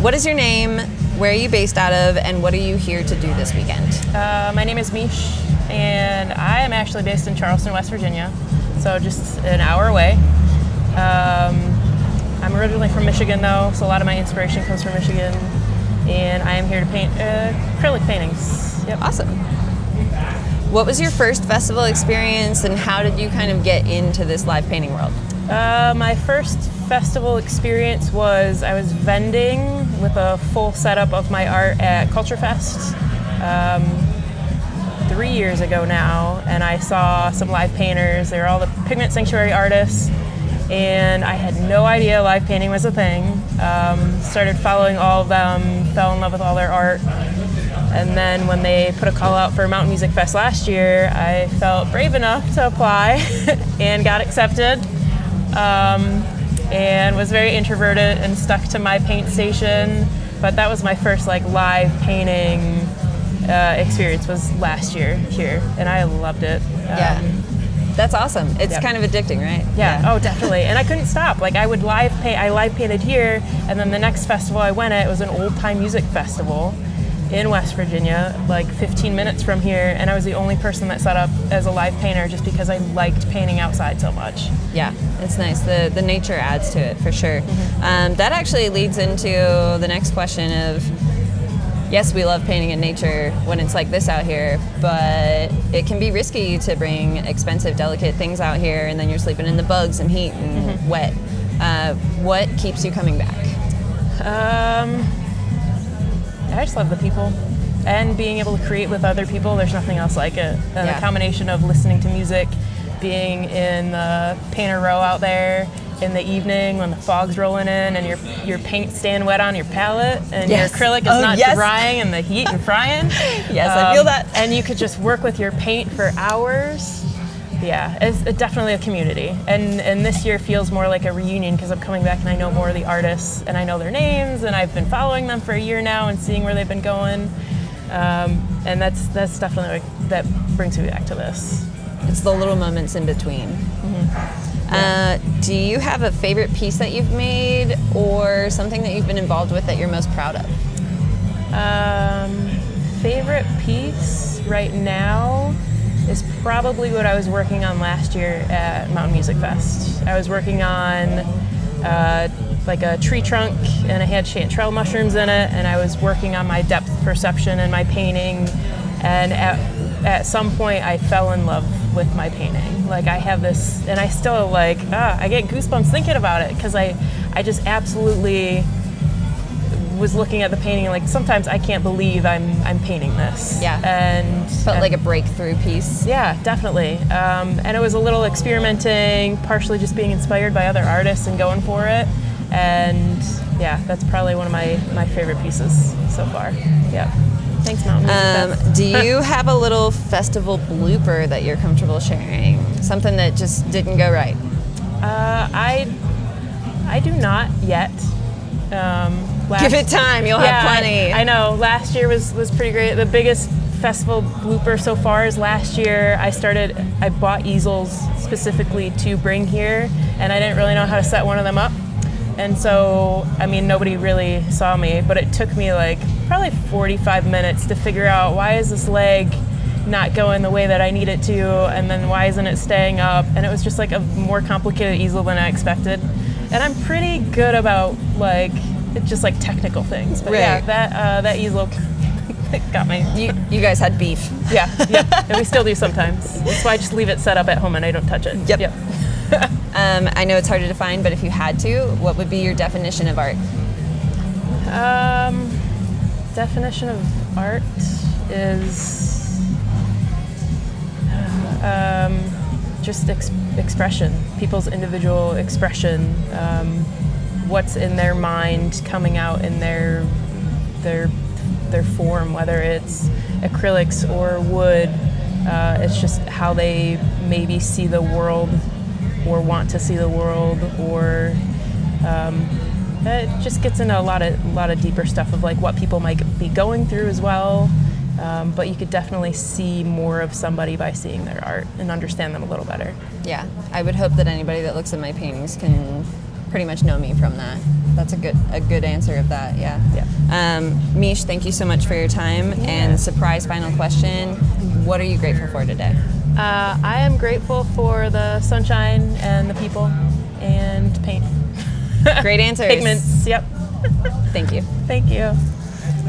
What is your name? Where are you based out of? And what are you here to do this weekend? My name is Meesh, and I am actually based in Charleston, West Virginia, so just an hour away. I'm originally from Michigan, though, so a lot of my inspiration comes from Michigan, and I am here to paint acrylic paintings. Yep. Awesome. What was your first festival experience, and how did you kind of get into this live painting world? My first festival experience was I was vending with a full setup of my art at Culture Fest 3 years ago now, and I saw some live painters. They were all the Pigment Sanctuary artists, and I had no idea live painting was a thing. Started following all of them, fell in love with all their art, and then when they put a call out for Mountain Music Fest last year, I felt brave enough to apply and got accepted. And was very introverted and stuck to my paint station, but that was my first live painting experience was last year here, and I loved it. Yeah, that's awesome. It's kind of addicting, right? Yeah. Oh, definitely. And I couldn't stop. I would live paint. I live painted here, and then the next festival I went at, it was an old time music festival in West Virginia, 15 minutes from here, and I was the only person that set up as a live painter just because I liked painting outside so much. Yeah, it's nice. The nature adds to it for sure. Mm-hmm. That actually leads into the next question of, yes, we love painting in nature when it's like this out here, but it can be risky to bring expensive, delicate things out here, and then you're sleeping in the bugs and heat and wet. What keeps you coming back? I just love the people and being able to create with other people. There's nothing else like it. And the combination of listening to music, being in the painter row out there in the evening when the fog's rolling in and your paint staying wet on your palette and your acrylic is not drying in the heat and frying. Yes, I feel that. And you could just work with your paint for hours. Yeah, it's definitely a community, and this year feels more like a reunion because I'm coming back and I know more of the artists and I know their names, and I've been following them for a year now and seeing where they've been going, and that's definitely that brings me back to this. It's the little moments in between. Mm-hmm. Do you have a favorite piece that you've made or something that you've been involved with that you're most proud of? Favorite piece right now is probably what I was working on last year at Mountain Music Fest. I was working on a tree trunk, and it had chanterelle mushrooms in it, and I was working on my depth perception and my painting, and at some point I fell in love with my painting. I have this, and I still I get goosebumps thinking about it because I just absolutely was looking at the painting sometimes I can't believe I'm painting this. Yeah. And felt like a breakthrough piece. Yeah, definitely. And it was a little experimenting, partially just being inspired by other artists and going for it. And yeah, that's probably one of my favorite pieces so far. Yeah. Thanks, Mountain Music Fest. Do you have a little festival blooper that you're comfortable sharing? Something that just didn't go right? I do not yet. Give it time, you'll have plenty. I know. Last year was pretty great. The biggest festival blooper so far is last year I bought easels specifically to bring here, and I didn't really know how to set one of them up. And so, nobody really saw me, but it took me probably 45 minutes to figure out why is this leg not going the way that I need it to, and then why isn't it staying up? And it was just a more complicated easel than I expected. And I'm pretty good about it's just technical things, but right. That easel got me. You guys had beef. Yeah, and we still do sometimes. That's why I just leave it set up at home and I don't touch it. Yep. I know it's hard to define, but if you had to, what would be your definition of art? Definition of art is just expression, people's individual expression. What's in their mind coming out in their form, whether it's acrylics or wood. It's just how they maybe see the world or want to see the world, or it just gets into a lot of deeper stuff of what people might be going through as well. But you could definitely see more of somebody by seeing their art and understand them a little better. Yeah, I would hope that anybody that looks at my paintings can pretty much know me from that. That's a good answer of that. Yeah. Meesh, thank you so much for your time. And surprise final question: what are you grateful for today? I am grateful for the sunshine and the people and paint. Great answers. Pigments. Yep. Thank you. Thank you.